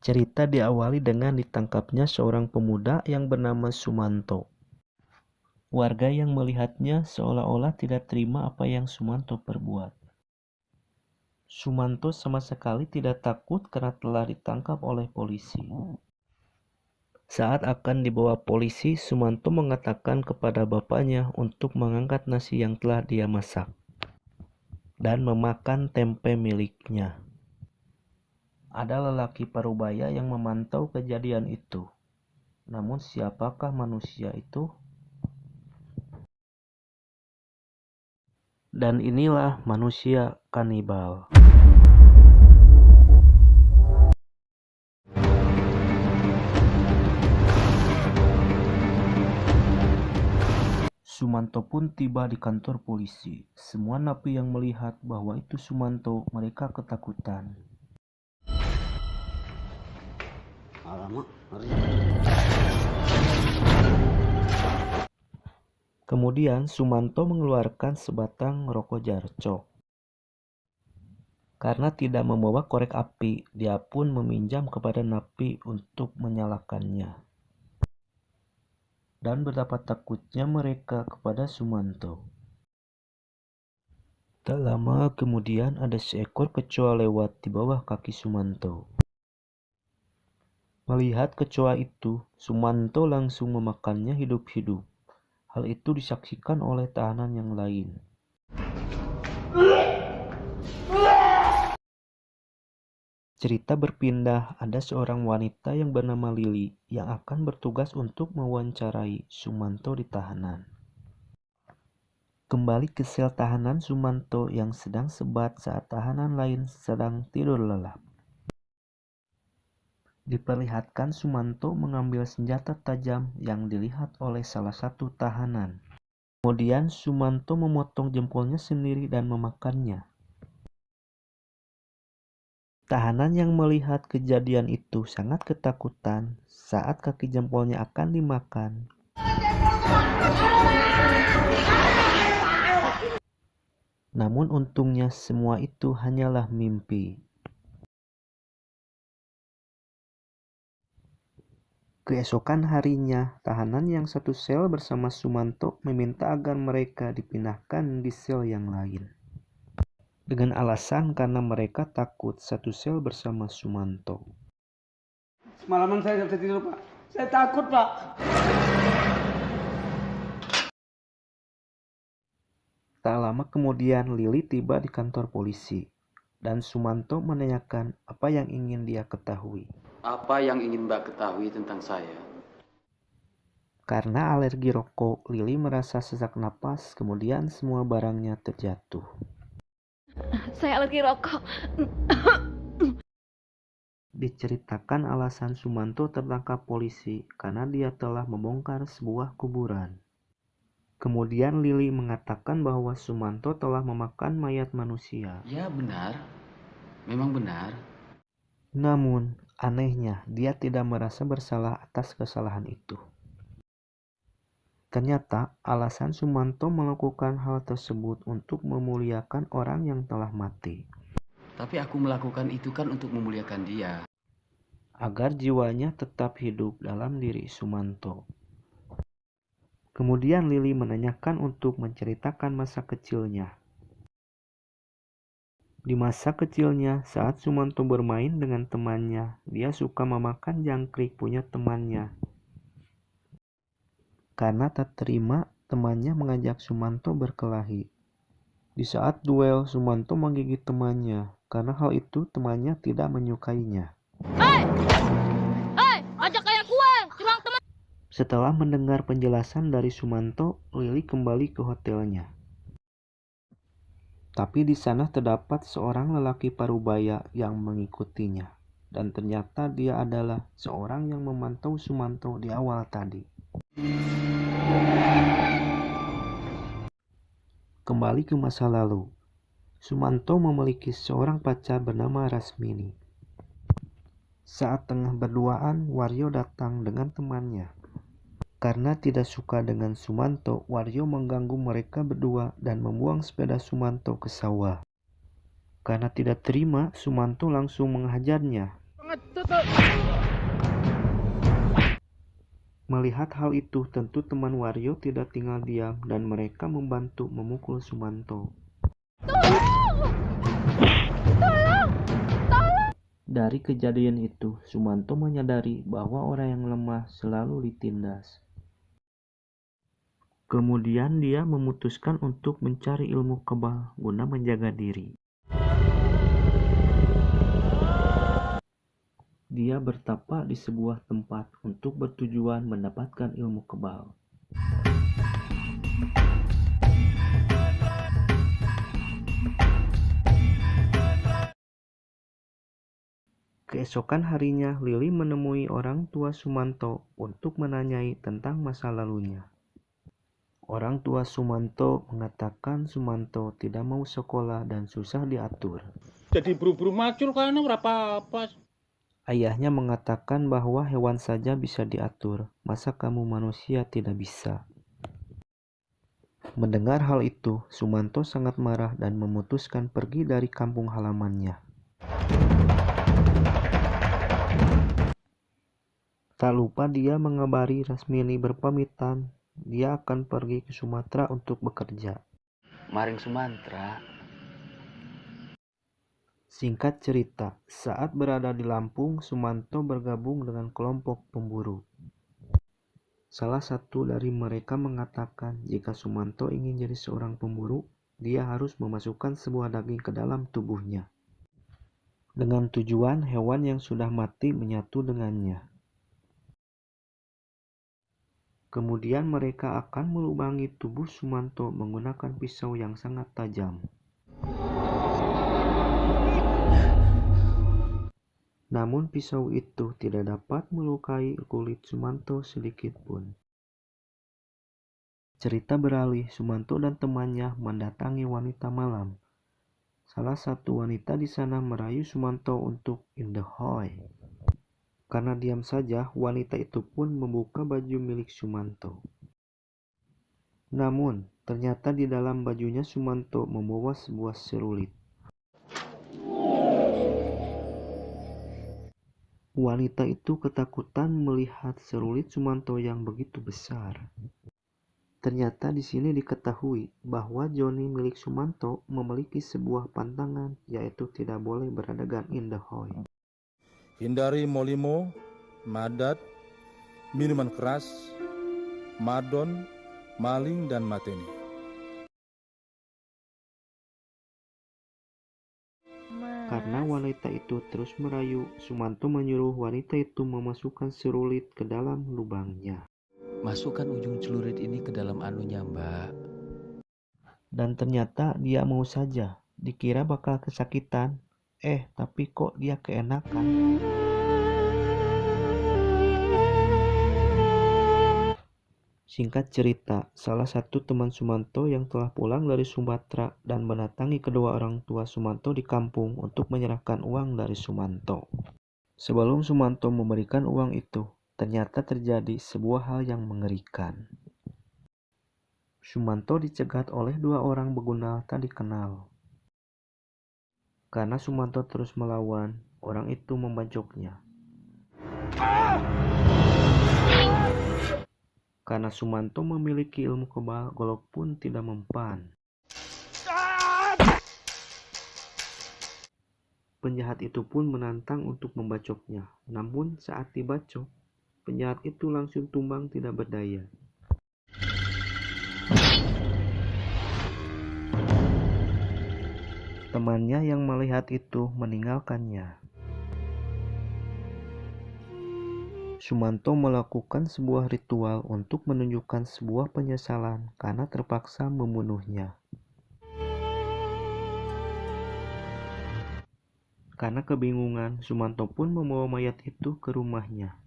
Cerita diawali dengan ditangkapnya seorang pemuda yang bernama Sumanto. Warga yang melihatnya seolah-olah tidak terima apa yang Sumanto perbuat. Sumanto sama sekali tidak takut karena telah ditangkap oleh polisi. Saat akan dibawa polisi, Sumanto mengatakan kepada bapaknya untuk mengangkat nasi yang telah dia masak dan memakan tempe miliknya. Ada lelaki parubaya yang memantau kejadian itu. Namun siapakah manusia itu? Dan inilah manusia kanibal. Sumanto pun tiba di kantor polisi. Semua napi yang melihat bahwa itu Sumanto, mereka ketakutan. Alamak, Kemudian Sumanto mengeluarkan sebatang rokok jarco. Karena tidak membawa korek api, dia pun meminjam kepada napi untuk menyalakannya. Dan betapa takutnya mereka kepada Sumanto. Tak lama kemudian ada seekor kecoa lewat di bawah kaki Sumanto. Melihat kecoa itu, Sumanto langsung memakannya hidup-hidup. Hal itu disaksikan oleh tahanan yang lain. Cerita berpindah, ada seorang wanita yang bernama Lili yang akan bertugas untuk mewawancarai Sumanto di tahanan. Kembali ke sel tahanan Sumanto yang sedang sebat saat tahanan lain sedang tidur lelap. Diperlihatkan Sumanto mengambil senjata tajam yang dilihat oleh salah satu tahanan. Kemudian Sumanto memotong jempolnya sendiri dan memakannya. Tahanan yang melihat kejadian itu sangat ketakutan saat kaki jempolnya akan dimakan. Namun untungnya semua itu hanyalah mimpi. Keesokan harinya, tahanan yang satu sel bersama Sumanto meminta agar mereka dipindahkan di sel yang lain. Dengan alasan karena mereka takut satu sel bersama Sumanto. semalaman saya tidak bisa tidur, Pak. Saya takut, Pak. Tak lama kemudian Lili tiba di kantor polisi dan Sumanto menanyakan apa yang ingin dia ketahui. Apa yang ingin Mbak ketahui tentang saya? Karena alergi rokok, Lili merasa sesak napas, kemudian semua barangnya terjatuh. Saya alergi rokok. Diceritakan alasan Sumanto tertangkap polisi karena dia telah membongkar sebuah kuburan. Kemudian Lili mengatakan bahwa Sumanto telah memakan mayat manusia. Ya benar, memang benar. Namun, anehnya dia tidak merasa bersalah atas kesalahan itu. Ternyata alasan Sumanto melakukan hal tersebut untuk memuliakan orang yang telah mati. Tapi aku melakukan itu kan untuk memuliakan dia. Agar jiwanya tetap hidup dalam diri Sumanto. Kemudian Lili menanyakan untuk menceritakan masa kecilnya. Di masa kecilnya, saat Sumanto bermain dengan temannya, dia suka memakan jangkrik punya temannya. Karena tak terima, temannya mengajak Sumanto berkelahi. Di saat duel, Sumanto menggigit temannya. Karena hal itu, temannya tidak menyukainya. Hei, ajak kayak gue, curang teman. Setelah mendengar penjelasan dari Sumanto, Lili kembali ke hotelnya. Tapi di sana terdapat seorang lelaki parubaya yang mengikutinya. Dan ternyata dia adalah seorang yang memantau Sumanto di awal tadi. Kembali ke masa lalu. Sumanto memiliki seorang pacar bernama Rasmini. Saat tengah berduaan, Waryo datang dengan temannya. Karena tidak suka dengan Sumanto, Waryo mengganggu mereka berdua dan membuang sepeda Sumanto ke sawah. Karena tidak terima, Sumanto langsung menghajarnya. Melihat hal itu, tentu teman Wario tidak tinggal diam dan mereka membantu memukul Sumanto. Dari kejadian itu, Sumanto menyadari bahwa orang yang lemah selalu ditindas. Kemudian dia memutuskan untuk mencari ilmu kebal guna menjaga diri. Dia bertapa di sebuah tempat untuk bertujuan mendapatkan ilmu kebal. Keesokan harinya, Lili menemui orang tua Sumanto untuk menanyai tentang masa lalunya. Orang tua Sumanto mengatakan Sumanto tidak mau sekolah dan susah diatur. Jadi buru-buru macul karena berapa apa. Ayahnya mengatakan bahwa hewan saja bisa diatur, masa kamu manusia tidak bisa. Mendengar hal itu, Sumanto sangat marah dan memutuskan pergi dari kampung halamannya. Tak lupa dia mengabari Rasmini berpamitan, dia akan pergi ke Sumatera untuk bekerja. Maring Sumatera. Singkat cerita, saat berada di Lampung, Sumanto bergabung dengan kelompok pemburu. Salah satu dari mereka mengatakan jika Sumanto ingin jadi seorang pemburu, dia harus memasukkan sebuah daging ke dalam tubuhnya. Dengan tujuan hewan yang sudah mati menyatu dengannya. Kemudian mereka akan melubangi tubuh Sumanto menggunakan pisau yang sangat tajam. Namun pisau itu tidak dapat melukai kulit Sumanto sedikit pun. Cerita beralih, Sumanto dan temannya mendatangi wanita malam. Salah satu wanita di sana merayu Sumanto untuk in the hoy. Karena diam saja, wanita itu pun membuka baju milik Sumanto. Namun, ternyata di dalam bajunya Sumanto membawa sebuah serulit. Wanita itu ketakutan melihat serulit Sumanto yang begitu besar. Ternyata di sini diketahui bahwa Joni milik Sumanto memiliki sebuah pantangan, yaitu tidak boleh beradegan in the hoy. Hindari molimo, madat, minuman keras, madon, maling, dan mateni. Karena wanita itu terus merayu, Sumanto menyuruh wanita itu memasukkan serulit ke dalam lubangnya. Masukkan ujung celurit ini ke dalam anunya, Mbak. Dan ternyata dia mau saja, dikira bakal kesakitan. Tapi kok dia keenakan. Singkat cerita, salah satu teman Sumanto yang telah pulang dari Sumatera dan mendatangi kedua orang tua Sumanto di kampung untuk menyerahkan uang dari Sumanto. Sebelum Sumanto memberikan uang itu, ternyata terjadi sebuah hal yang mengerikan. Sumanto dicegat oleh dua orang begunal tak dikenal. Karena Sumanto terus melawan, orang itu membacoknya. Karena Sumanto memiliki ilmu kebal, golok pun tidak mempan. Penjahat itu pun menantang untuk membacoknya. Namun saat dibacok, penjahat itu langsung tumbang tidak berdaya. Temannya yang melihat itu meninggalkannya. Sumanto melakukan sebuah ritual untuk menunjukkan sebuah penyesalan karena terpaksa membunuhnya. Karena kebingungan, Sumanto pun membawa mayat itu ke rumahnya.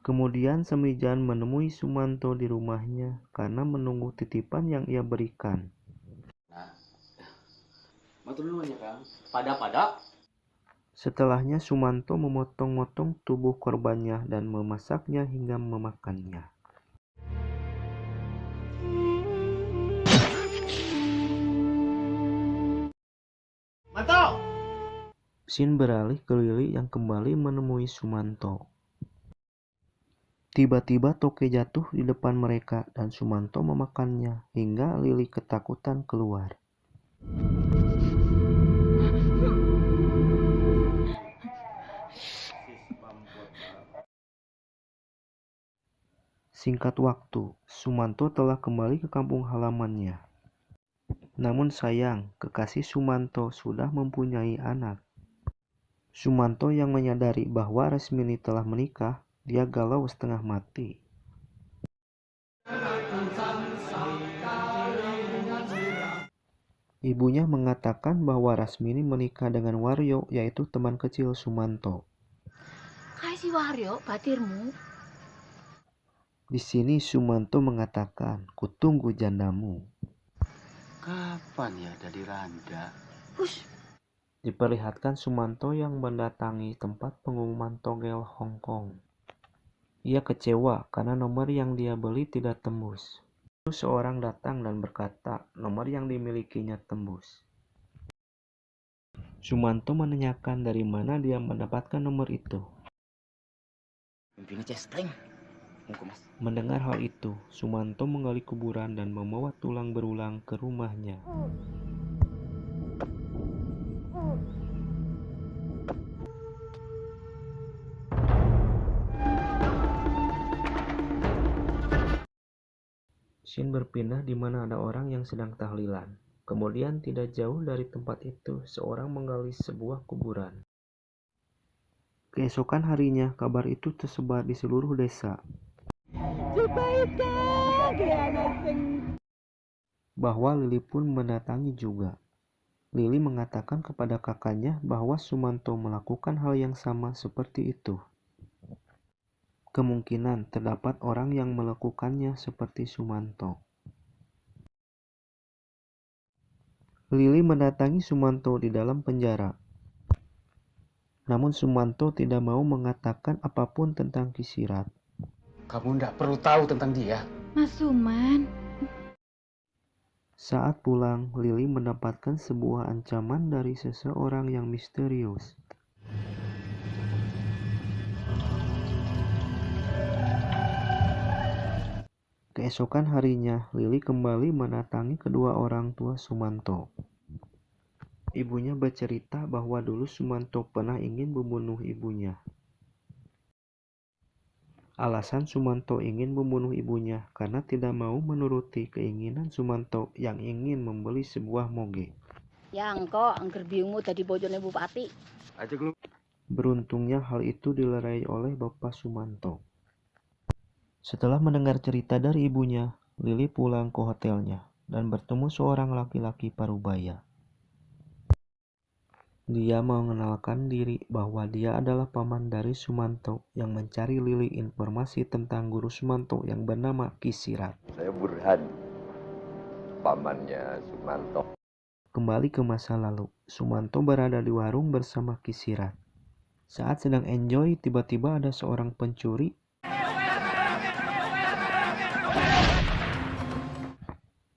Kemudian Semijan menemui Sumanto di rumahnya karena menunggu titipan yang ia berikan. Matur nuwun ya, Kang. Pada. Setelahnya Sumanto memotong-motong tubuh korbannya dan memasaknya hingga memakannya. Scene beralih ke Lili yang kembali menemui Sumanto. Tiba-tiba toke jatuh di depan mereka dan Sumanto memakannya hingga Lili ketakutan keluar. Singkat waktu, Sumanto telah kembali ke kampung halamannya. Namun sayang, kekasih Sumanto sudah mempunyai anak. Sumanto yang menyadari bahwa Rasmini telah menikah, dia galau setengah mati. Ibunya mengatakan bahwa Rasmini menikah dengan Waryo, yaitu teman kecil Sumanto. Kayak si Waryo, batirmu. Di sini Sumanto mengatakan, "Kutunggu jandamu." Kapan ya dari Randa? Hush, Diperlihatkan Sumanto yang mendatangi tempat pengumuman togel Hong Kong. Ia kecewa karena nomor yang dia beli tidak tembus. Lalu seorang datang dan berkata nomor yang dimilikinya tembus. Sumanto menanyakan dari mana dia mendapatkan nomor itu. Mendengar hal itu, Sumanto menggali kuburan dan membawa tulang berulang ke rumahnya. Scene berpindah di mana ada orang yang sedang tahlilan. Kemudian tidak jauh dari tempat itu, seorang menggali sebuah kuburan. Keesokan harinya, kabar itu tersebar di seluruh desa. Bahwa Lili pun mendatangi juga. Lili mengatakan kepada kakaknya bahwa Sumanto melakukan hal yang sama seperti itu. Kemungkinan terdapat orang yang melakukannya seperti Sumanto. Lili mendatangi Sumanto di dalam penjara. Namun Sumanto tidak mau mengatakan apapun tentang Kisirat. Kamu tidak perlu tahu tentang dia. Mas Suman. Saat pulang, Lili mendapatkan sebuah ancaman dari seseorang yang misterius. Keesokan harinya, Lili kembali mendatangi kedua orang tua Sumanto. Ibunya bercerita bahwa dulu Sumanto pernah ingin membunuh ibunya. Alasan Sumanto ingin membunuh ibunya karena tidak mau menuruti keinginan Sumanto yang ingin membeli sebuah moge. Yang kok angger biungmu dadi bojone bupati. Beruntungnya hal itu dilerai oleh Bapak Sumanto. Setelah mendengar cerita dari ibunya, Lili pulang ke hotelnya dan bertemu seorang laki-laki parubaya. Dia mengenalkan diri bahwa dia adalah paman dari Sumanto yang mencari Lili informasi tentang guru Sumanto yang bernama Kisirat. Saya Burhan, pamannya Sumanto. Kembali ke masa lalu, Sumanto berada di warung bersama Kisirat. Saat sedang enjoy, tiba-tiba ada seorang pencuri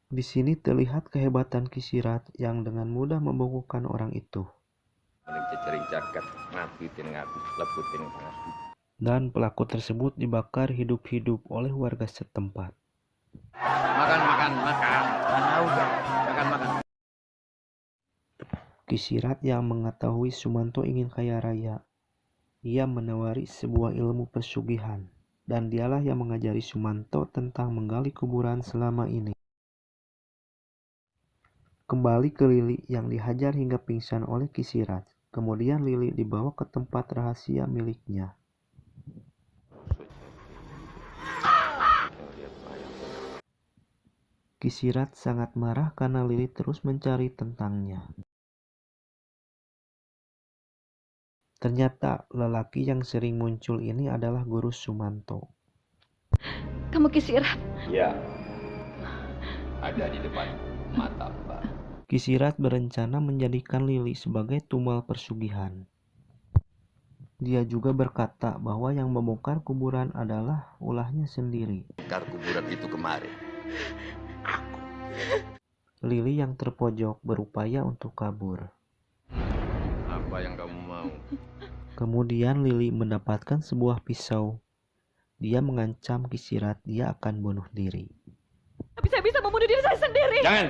Di sini terlihat kehebatan Kisirat yang dengan mudah membungkukkan orang itu. Dan pelaku tersebut dibakar hidup-hidup oleh warga setempat. Makan. Kisirat yang mengetahui Sumanto ingin kaya raya. Ia menawari sebuah ilmu pesugihan, dan dialah yang mengajari Sumanto tentang menggali kuburan selama ini. Kembali ke Lili yang dihajar hingga pingsan oleh Kisirat. Kemudian Lili dibawa ke tempat rahasia miliknya. Kisirat sangat marah karena Lili terus mencari tentangnya. Ternyata lelaki yang sering muncul ini adalah guru Sumanto. Kamu Kisirat? Ya, ada di depan mata Mbak. Kisirat berencana menjadikan Lili sebagai tumal persugihan. Dia juga berkata bahwa yang membongkar kuburan adalah ulahnya sendiri. Bongkar kuburan itu kemarin. Lili yang terpojok berupaya untuk kabur. Apa yang kamu mau? Kemudian Lili mendapatkan sebuah pisau. Dia mengancam Kisirat dia akan bunuh diri. Bisa-bisa membunuh diri saya sendiri. Jangan!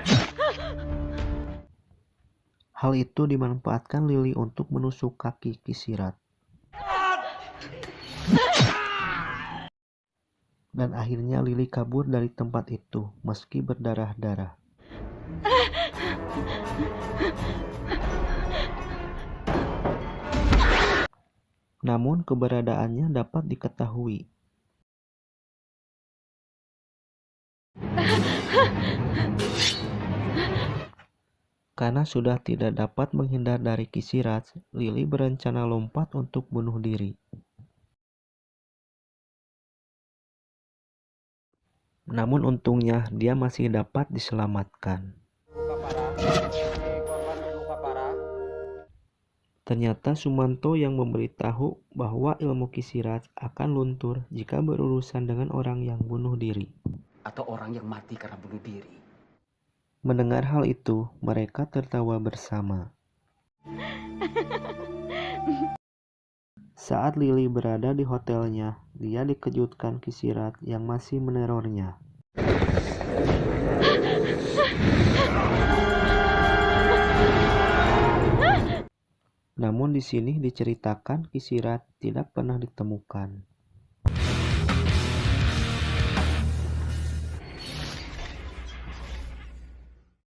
Hal itu dimanfaatkan Lili untuk menusuk kaki Kisirat. Dan akhirnya Lili kabur dari tempat itu meski berdarah-darah. Namun keberadaannya dapat diketahui. Karena sudah tidak dapat menghindar dari Kisirat, Lili berencana lompat untuk bunuh diri. Namun untungnya dia masih dapat diselamatkan. Ternyata Sumanto yang memberitahu bahwa ilmu Kisirat akan luntur jika berurusan dengan orang yang bunuh diri. Atau orang yang mati karena bunuh diri. Mendengar hal itu, mereka tertawa bersama. Saat Lili berada di hotelnya, dia dikejutkan Kisirat yang masih menerornya. Namun di sini diceritakan Kisirat tidak pernah ditemukan.